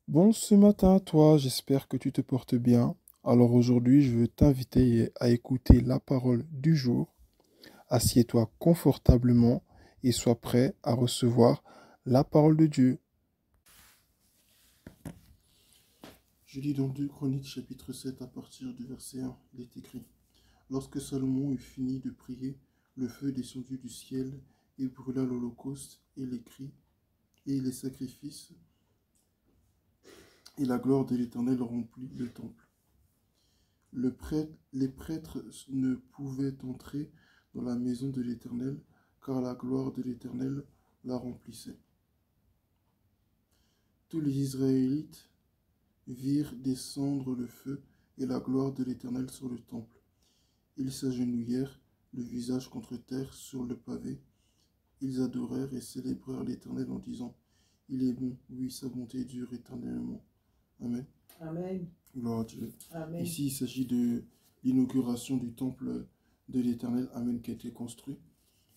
Bon, ce matin à toi, j'espère que tu te portes bien. Alors aujourd'hui, je veux t'inviter à écouter la parole du jour. Assieds-toi confortablement et sois prêt à recevoir la parole de Dieu. Je lis dans 2 Chroniques chapitre 7 à partir du verset 1. Il est écrit: Lorsque Salomon eut fini de prier, le feu descendit du ciel et brûla l'holocauste et les cris et les sacrifices, et la gloire de l'Éternel remplit le temple. Les prêtres ne pouvaient entrer dans la maison de l'Éternel, car la gloire de l'Éternel la remplissait. Tous les Israélites virent descendre le feu et la gloire de l'Éternel sur le temple. Ils s'agenouillèrent, le visage contre terre, sur le pavé. Ils adorèrent et célébrèrent l'Éternel en disant: Il est bon, oui, sa bonté dure éternellement. Amen. Amen. Gloire à Dieu. Amen. Ici, il s'agit de l'inauguration du temple de l'Éternel, Amen, qui a été construit.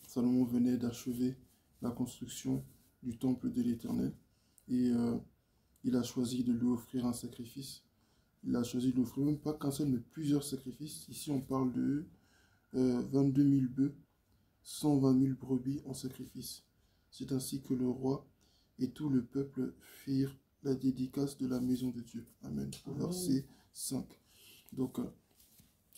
Salomon venait d'achever la construction du temple de l'Éternel et il a choisi de lui offrir un sacrifice. Il a choisi de lui offrir même pas qu'un seul, mais plusieurs sacrifices. Ici, on parle de 22 000 bœufs, 120 000 brebis en sacrifice. C'est ainsi que le roi et tout le peuple firent la dédicace de la maison de Dieu. Amen. Au verset 5. Donc,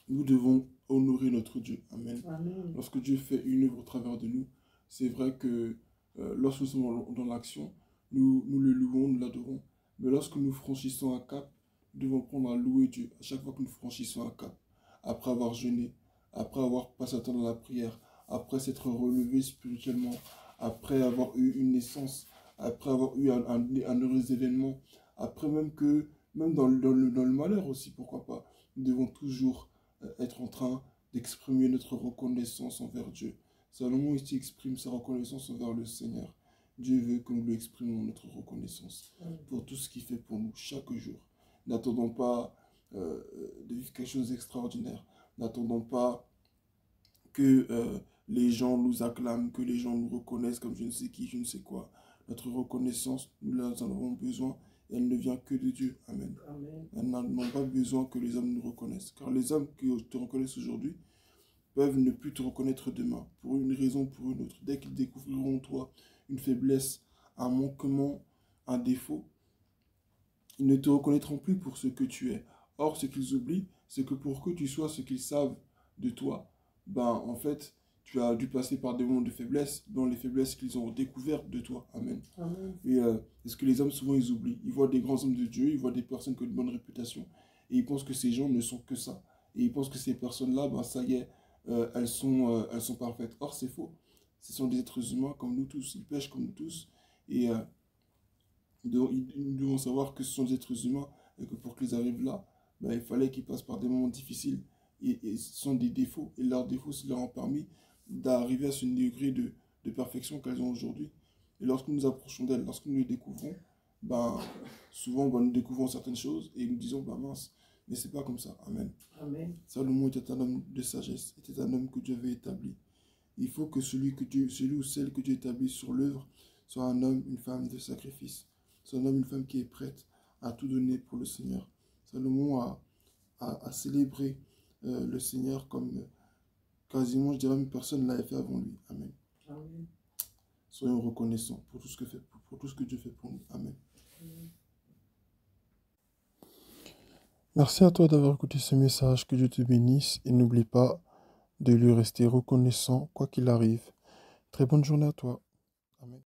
nous devons honorer notre Dieu. Amen. Amen. Lorsque Dieu fait une œuvre au travers de nous, c'est vrai que lorsque nous sommes dans l'action, nous le louons, nous l'adorons. Mais lorsque nous franchissons un cap, nous devons prendre à louer Dieu à chaque fois que nous franchissons un cap. Après avoir jeûné, après avoir passé un temps dans la prière, après s'être relevé spirituellement, après avoir eu une naissance, après avoir eu un heureux événement, après même dans le malheur aussi, pourquoi pas, nous devons toujours être en train d'exprimer notre reconnaissance envers Dieu. Salomon ici exprime sa reconnaissance envers le Seigneur. Dieu veut que nous lui exprimions notre reconnaissance pour tout ce qu'il fait pour nous chaque jour. N'attendons pas de vivre quelque chose d'extraordinaire. N'attendons pas que les gens nous acclament, que les gens nous reconnaissent comme je ne sais qui, je ne sais quoi. Notre reconnaissance, nous en avons besoin et elle ne vient que de Dieu. Amen. Amen. Elles n'ont pas besoin que les hommes nous reconnaissent. Car les hommes qui te reconnaissent aujourd'hui peuvent ne plus te reconnaître demain, pour une raison ou pour une autre. Dès qu'ils découvriront en toi une faiblesse, un manquement, un défaut, ils ne te reconnaîtront plus pour ce que tu es. Or, ce qu'ils oublient, c'est que pour que tu sois ce qu'ils savent de toi, ben, en fait, tu as dû passer par des moments de faiblesse, dont les faiblesses qu'ils ont découvertes de toi. Amen. Amen. Et ce que les hommes, souvent, ils oublient. Ils voient des grands hommes de Dieu, ils voient des personnes qui ont une bonne réputation, et ils pensent que ces gens ne sont que ça. Et ils pensent que ces personnes-là, ben, ça y est, elles sont parfaites. Or, c'est faux. Ce sont des êtres humains comme nous tous. Ils pêchent comme nous tous. Et nous devons savoir que ce sont des êtres humains et que pour qu'ils arrivent là, ben, il fallait qu'ils passent par des moments difficiles. Et ce sont des défauts. Et leurs défauts, ça leur a permis d'arriver à ce degré de perfection qu'elles ont aujourd'hui. Et lorsque nous approchons d'elles, lorsque nous les découvrons, ben, souvent ben, nous découvrons certaines choses et nous disons, ben mince, mais c'est pas comme ça. Amen. Amen. Salomon était un homme de sagesse, était un homme que Dieu avait établi. Il faut que celui ou celle que Dieu établit sur l'œuvre soit un homme, une femme de sacrifice. C'est un homme, une femme qui est prête à tout donner pour le Seigneur. Salomon a célébré le Seigneur comme quasiment, je dirais, une personne ne l'avait fait avant lui. Amen. Amen. Soyons reconnaissants pour tout ce que, pour tout ce que Dieu fait pour nous. Amen. Amen. Merci à toi d'avoir écouté ce message. Que Dieu te bénisse et n'oublie pas de lui rester reconnaissant quoi qu'il arrive. Très bonne journée à toi. Amen.